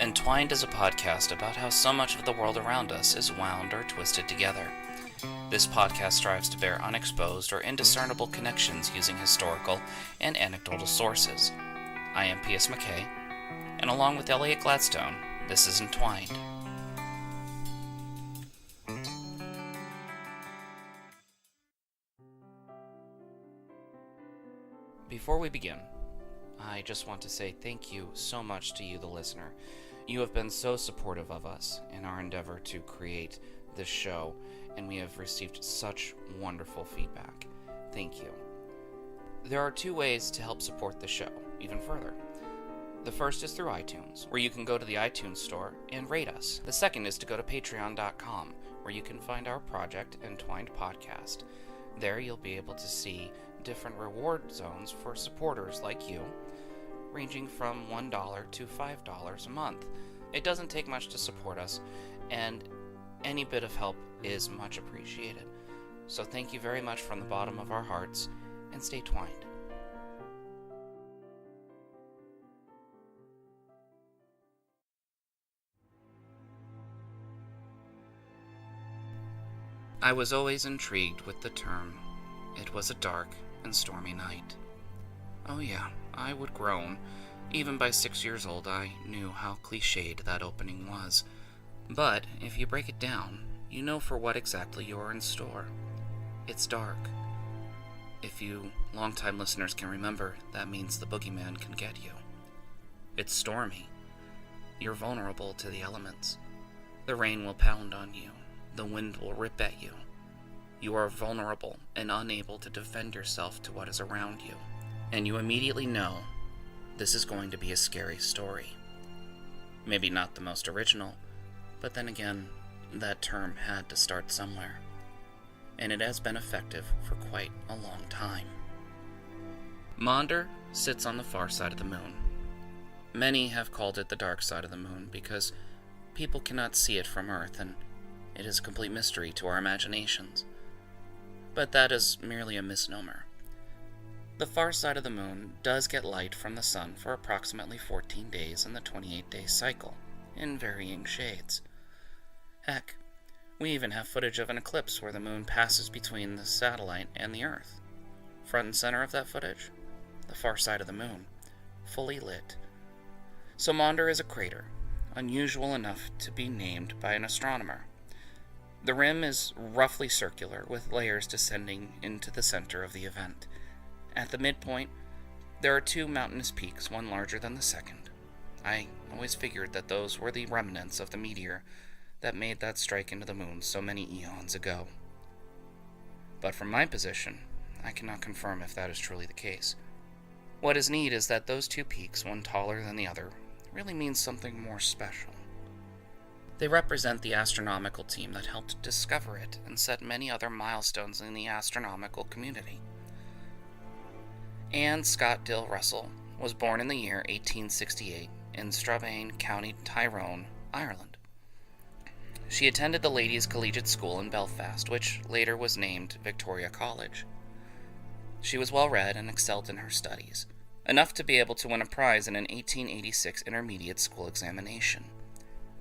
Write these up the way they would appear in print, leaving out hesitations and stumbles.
Entwined is a podcast about how so much of the world around us is wound or twisted together. This podcast strives to bear unexposed or indiscernible connections using historical and anecdotal sources. I am P.S. McKay, and along with Elliot Gladstone, this is Entwined. Before we begin, I just want to say thank you so much to you, the listener. You have been so supportive of us in our endeavor to create this show, and we have received such wonderful feedback. Thank you. There are two ways to help support the show even further. The first is through iTunes, where you can go to the iTunes store and rate us. The second is to go to patreon.com, where you can find our project, Entwined Podcast. There you'll be able to see different reward zones for supporters like you, ranging from $1 to $5 a month. It doesn't take much to support us, and any bit of help is much appreciated. So thank you very much from the bottom of our hearts, and stay twined. I was always intrigued with the term, "It was a dark and stormy night." Oh yeah, I would groan. Even by 6 years old, I knew how clichéd that opening was. But if you break it down, you know for what exactly you're in store. It's dark. If you longtime listeners can remember, that means the boogeyman can get you. It's stormy. You're vulnerable to the elements. The rain will pound on you. The wind will rip at you. You are vulnerable and unable to defend yourself to what is around you. And you immediately know this is going to be a scary story. Maybe not the most original, but then again, that term had to start somewhere. And it has been effective for quite a long time. Maunder sits on the far side of the moon. Many have called it the dark side of the moon because people cannot see it from Earth, and it is a complete mystery to our imaginations. But that is merely a misnomer. The far side of the moon does get light from the sun for approximately 14 days in the 28-day cycle, in varying shades. Heck, we even have footage of an eclipse where the moon passes between the satellite and the Earth. Front and center of that footage, the far side of the moon, fully lit. So Maunder is a crater, unusual enough to be named by an astronomer. The rim is roughly circular, with layers descending into the center of the event. At the midpoint, there are two mountainous peaks, one larger than the second. I always figured that those were the remnants of the meteor that made that strike into the moon so many eons ago. But from my position, I cannot confirm if that is truly the case. What is neat is that those two peaks, one taller than the other, really means something more special. They represent the astronomical team that helped discover it and set many other milestones in the astronomical community. Anne Scott Dill Russell was born in the year 1868 in Strabane, County Tyrone, Ireland. She attended the Ladies' Collegiate School in Belfast, which later was named Victoria College. She was well-read and excelled in her studies, enough to be able to win a prize in an 1886 intermediate school examination.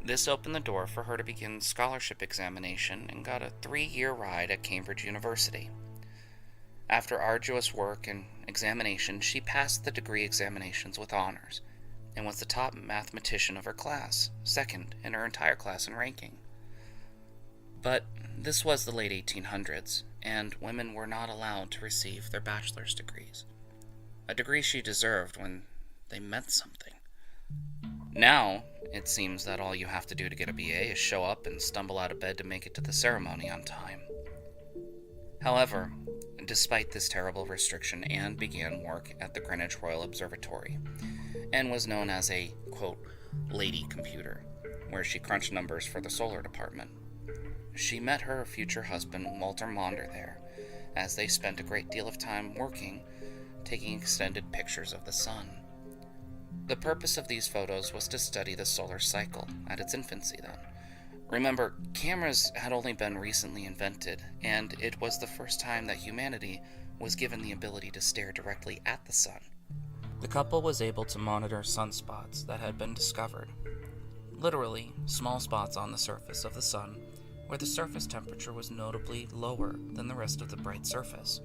This opened the door for her to begin scholarship examination and got a 3-year ride at Cambridge University. After arduous work and examination, she passed the degree examinations with honors and was the top mathematician of her class, second in her entire class in ranking. But this was the late 1800s, and women were not allowed to receive their bachelor's degrees. A degree she deserved when they meant something. Now, it seems that all you have to do to get a BA is show up and stumble out of bed to make it to the ceremony on time. However, despite this terrible restriction, Anne began work at the Greenwich Royal Observatory, and was known as a, quote, lady computer, where she crunched numbers for the solar department. She met her future husband, Walter Maunder, there, as they spent a great deal of time working, taking extended pictures of the sun. The purpose of these photos was to study the solar cycle at its infancy then. Remember, cameras had only been recently invented, and it was the first time that humanity was given the ability to stare directly at the sun. The couple was able to monitor sunspots that had been discovered. literally small spots on the surface of the sun where the surface temperature was notably lower than the rest of the bright surface.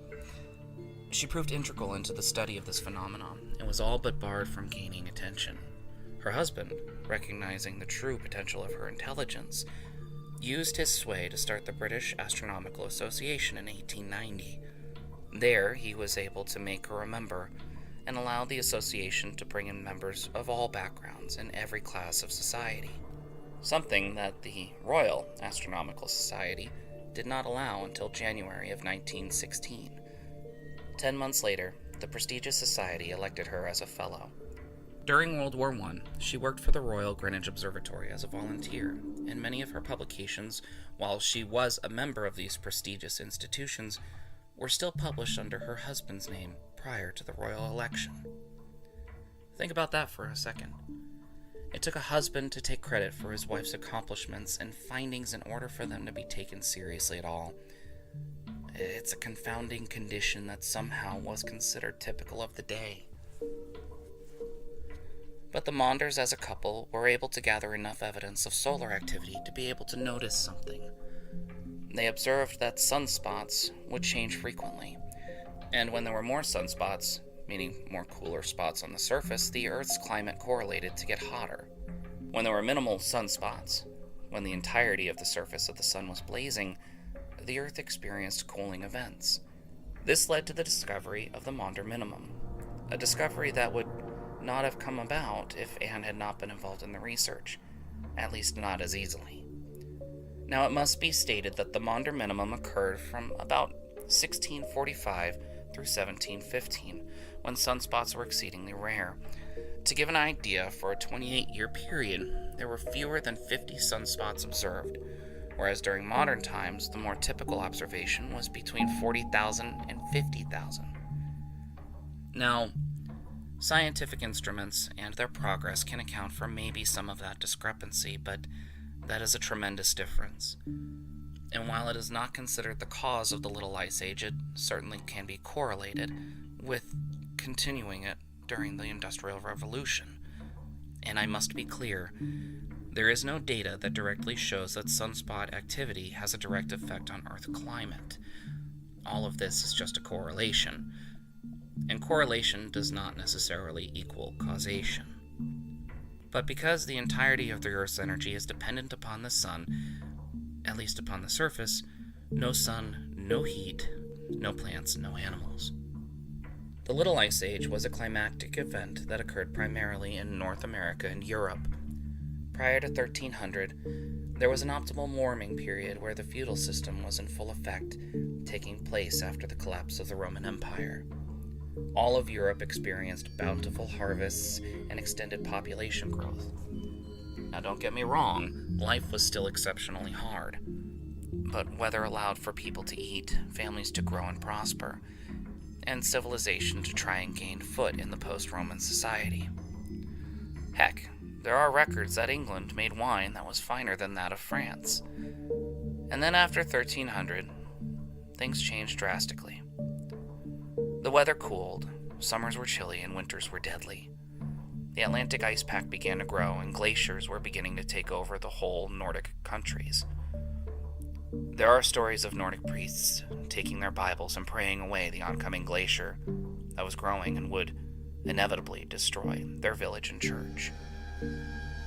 She proved integral into the study of this phenomenon and was all but barred from gaining attention. Her husband, recognizing the true potential of her intelligence, used his sway to start the British Astronomical Association in 1890. There, he was able to make her a member and allow the association to bring in members of all backgrounds and every class of society, something that the Royal Astronomical Society did not allow until January of 1916. 10 months later, the prestigious society elected her as a fellow. During World War I, she worked for the Royal Greenwich Observatory as a volunteer, and many of her publications, while she was a member of these prestigious institutions, were still published under her husband's name prior to the royal election. Think about that for a second. It took a husband to take credit for his wife's accomplishments and findings in order for them to be taken seriously at all. It's a confounding condition that somehow was considered typical of the day. But the Maunders as a couple were able to gather enough evidence of solar activity to be able to notice something. They observed that sunspots would change frequently, and when there were more sunspots, meaning more cooler spots on the surface, the Earth's climate correlated to get hotter. When there were minimal sunspots, when the entirety of the surface of the sun was blazing, the Earth experienced cooling events. This led to the discovery of the Maunder minimum, a discovery that would not have come about if Anne had not been involved in the research, at least not as easily. Now, it must be stated that the Maunder minimum occurred from about 1645 through 1715, when sunspots were exceedingly rare. To give an idea, for a 28-year period, there were fewer than 50 sunspots observed, whereas during modern times, the more typical observation was between 40,000 and 50,000. Now, scientific instruments and their progress can account for maybe some of that discrepancy, but that is a tremendous difference. And while it is not considered the cause of the Little Ice Age, it certainly can be correlated with continuing it during the Industrial Revolution. And I must be clear, there is no data that directly shows that sunspot activity has a direct effect on Earth climate. All of this is just a correlation. And correlation does not necessarily equal causation. But because the entirety of the Earth's energy is dependent upon the sun, at least upon the surface, no sun, no heat, no plants, no animals. The Little Ice Age was a climactic event that occurred primarily in North America and Europe. Prior to 1300, there was an optimal warming period where the feudal system was in full effect, taking place after the collapse of the Roman Empire. All of Europe experienced bountiful harvests and extended population growth. Now, don't get me wrong, life was still exceptionally hard, but weather allowed for people to eat, families to grow and prosper, and civilization to try and gain foot in the post-Roman society. Heck, there are records that England made wine that was finer than that of France. And then after 1300, things changed drastically. The weather cooled, summers were chilly, and winters were deadly. The Atlantic ice pack began to grow, and glaciers were beginning to take over the whole Nordic countries. There are stories of Nordic priests taking their Bibles and praying away the oncoming glacier that was growing and would inevitably destroy their village and church.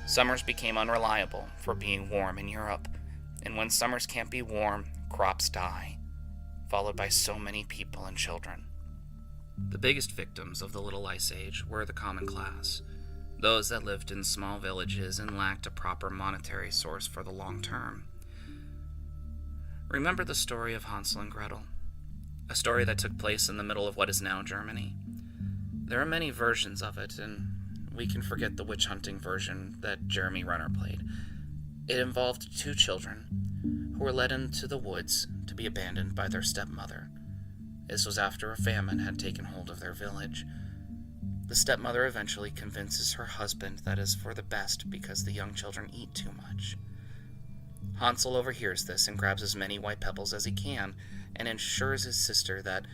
Summers became unreliable for being warm in Europe, and when summers can't be warm, crops die, followed by so many people and children. The biggest victims of the Little Ice Age were the common class, those that lived in small villages and lacked a proper monetary source for the long term. Remember the story of Hansel and Gretel? A story that took place in the middle of what is now Germany. There are many versions of it, and we can forget the witch hunting version that Jeremy Renner played. It involved two children who were led into the woods to be abandoned by their stepmother. This was after a famine had taken hold of their village. The stepmother eventually convinces her husband that is for the best because the young children eat too much. Hansel overhears this and grabs as many white pebbles as he can and ensures his sister that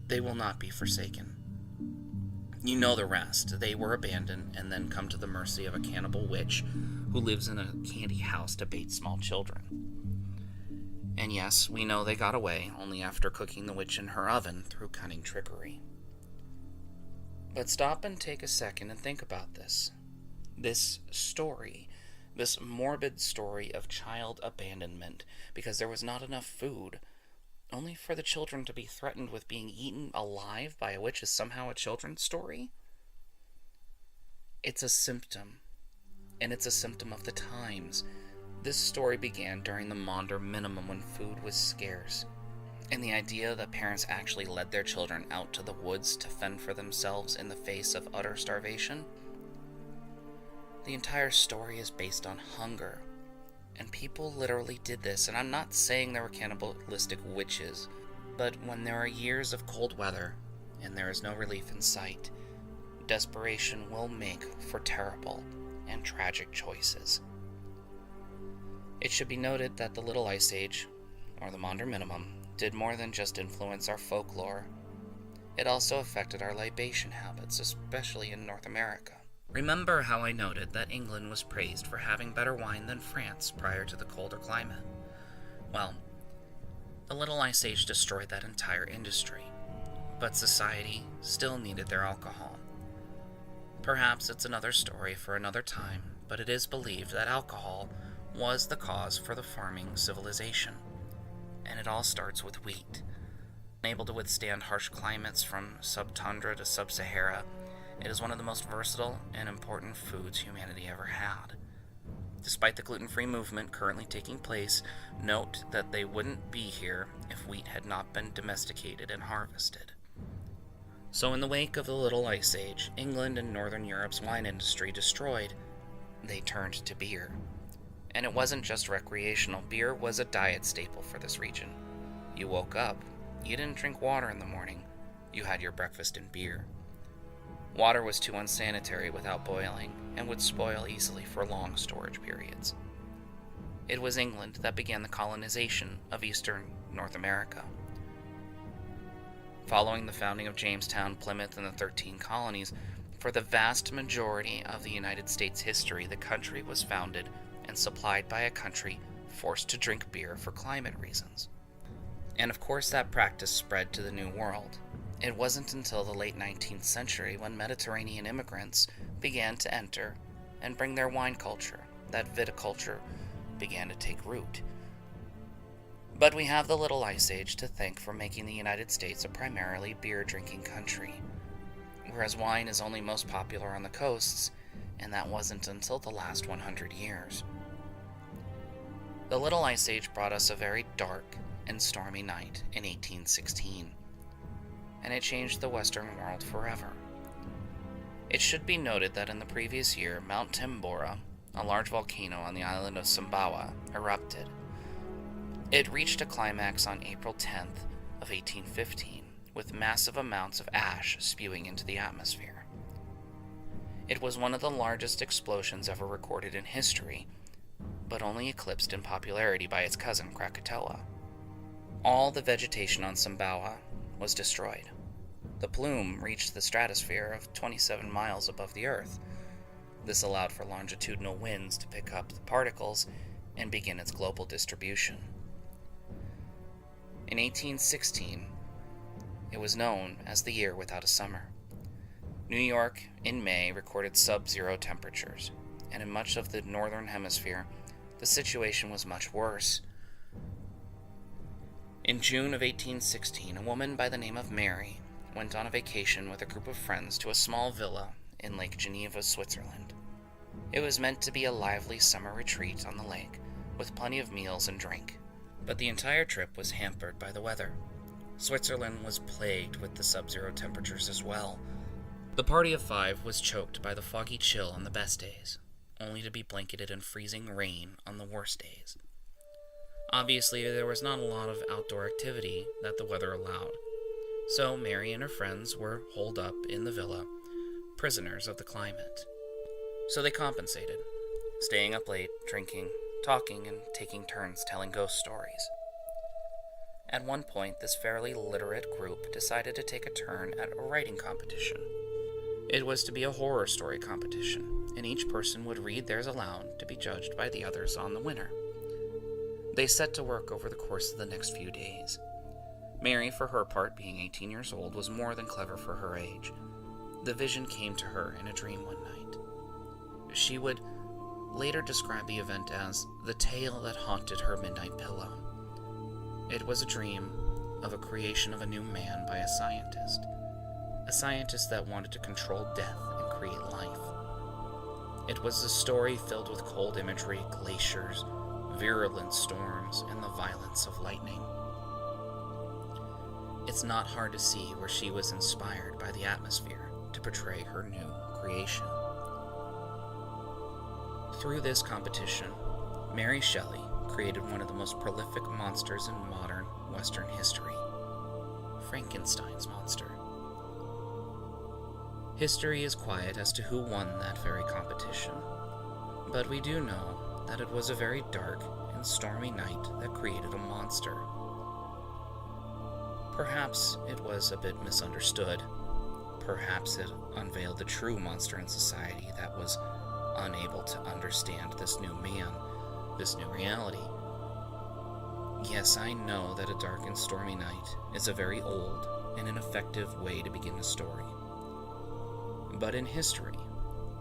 they will not be forsaken. You know the rest. They were abandoned and then come to the mercy of a cannibal witch who lives in a candy house to bait small children. And yes, we know they got away only after cooking the witch in her oven through cunning trickery. But stop and take a second and think about this. This story, this morbid story of child abandonment because there was not enough food, only for the children to be threatened with being eaten alive by a witch, is somehow a children's story? It's a symptom, and it's a symptom of the times. This story began during the Maunder Minimum when food was scarce, and the idea that parents actually led their children out to the woods to fend for themselves in the face of utter starvation. The entire story is based on hunger, and people literally did this, and I'm not saying there were cannibalistic witches, but when there are years of cold weather and there is no relief in sight, desperation will make for terrible and tragic choices. It should be noted that the Little Ice Age, or the Maunder Minimum, did more than just influence our folklore. It also affected our libation habits, especially in North America. Remember how I noted that England was praised for having better wine than France prior to the colder climate? Well, the Little Ice Age destroyed that entire industry, but society still needed their alcohol. Perhaps it's another story for another time, but it is believed that alcohol was the cause for the farming civilization, and it all starts with wheat. Able to withstand harsh climates from subtundra to sub-Sahara, it is one of the most versatile and important foods humanity ever had. Despite the gluten-free movement currently taking place, note that they wouldn't be here if wheat had not been domesticated and harvested. So in the wake of the Little Ice Age, England and Northern Europe's wine industry destroyed, they turned to beer. And it wasn't just recreational. Beer was a diet staple for this region. You woke up, you didn't drink water in the morning, you had your breakfast in beer. Water was too unsanitary without boiling and would spoil easily for long storage periods. It was England that began the colonization of eastern North America. Following the founding of Jamestown, Plymouth, and the 13 colonies, for the vast majority of the United States history, the country was founded and supplied by a country forced to drink beer for climate reasons. And of course that practice spread to the New World. It wasn't until the late 19th century when Mediterranean immigrants began to enter and bring their wine culture that viticulture began to take root. But we have the Little Ice Age to thank for making the United States a primarily beer-drinking country, whereas wine is only most popular on the coasts, and that wasn't until the last 100 years. The Little Ice Age brought us a very dark and stormy night in 1816. And it changed the Western world forever. It should be noted that in the previous year, Mount Tambora, a large volcano on the island of Sumbawa, erupted. It reached a climax on April 10th of 1815, with massive amounts of ash spewing into the atmosphere. It was one of the largest explosions ever recorded in history, but only eclipsed in popularity by its cousin Krakatoa. All the vegetation on Sumbawa was destroyed. The plume reached the stratosphere of 27 miles above the Earth. This allowed for longitudinal winds to pick up the particles and begin its global distribution. In 1816, it was known as the year without a summer. New York, in May, recorded sub-zero temperatures, and in much of the northern hemisphere, the situation was much worse. In June of 1816, a woman by the name of Mary went on a vacation with a group of friends to a small villa in Lake Geneva, Switzerland. It was meant to be a lively summer retreat on the lake, with plenty of meals and drink. But the entire trip was hampered by the weather. Switzerland was plagued with the sub-zero temperatures as well. The party of 5 was choked by the foggy chill on the best days, only to be blanketed in freezing rain on the worst days. Obviously, there was not a lot of outdoor activity that the weather allowed, so Mary and her friends were holed up in the villa, prisoners of the climate. So they compensated, staying up late, drinking, talking, and taking turns telling ghost stories. At one point, this fairly literate group decided to take a turn at a writing competition. It was to be a horror story competition, and each person would read theirs aloud to be judged by the others on the winner. They set to work over the course of the next few days. Mary, for her part, being 18 years old, was more than clever for her age. The vision came to her in a dream one night. She would later describe the event as the tale that haunted her midnight pillow. It was a dream of a creation of a new man by a scientist that wanted to control death and create life. It was a story filled with cold imagery, glaciers, virulent storms, and the violence of lightning. It's not hard to see where she was inspired by the atmosphere to portray her new creation. Through this competition, Mary Shelley created one of the most prolific monsters in modern Western history, Frankenstein's monster. History is quiet as to who won that very competition, but we do know that it was a very dark and stormy night that created a monster. Perhaps it was a bit misunderstood. Perhaps it unveiled the true monster in society that was unable to understand this new man, this new reality. Yes, I know that a dark and stormy night is a very old and ineffective way to begin a story. But in history,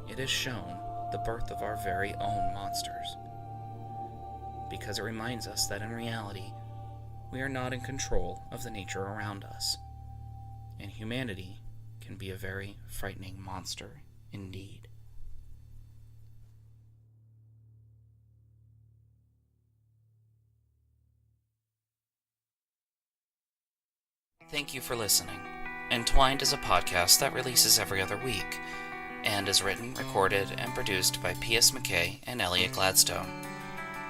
it has shown the birth of our very own monsters, because it reminds us that in reality, we are not in control of the nature around us, and humanity can be a very frightening monster indeed. Thank you for listening. Entwined is a podcast that releases every other week, and is written, recorded, and produced by P.S. McKay and Elliot Gladstone.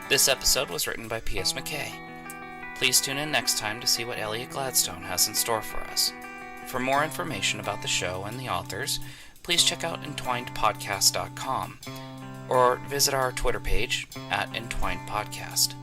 This episode was written by P.S. McKay. Please tune in next time to see what Elliot Gladstone has in store for us. For more information about the show and the authors, please check out entwinedpodcast.com or visit our Twitter page @entwinedpodcast.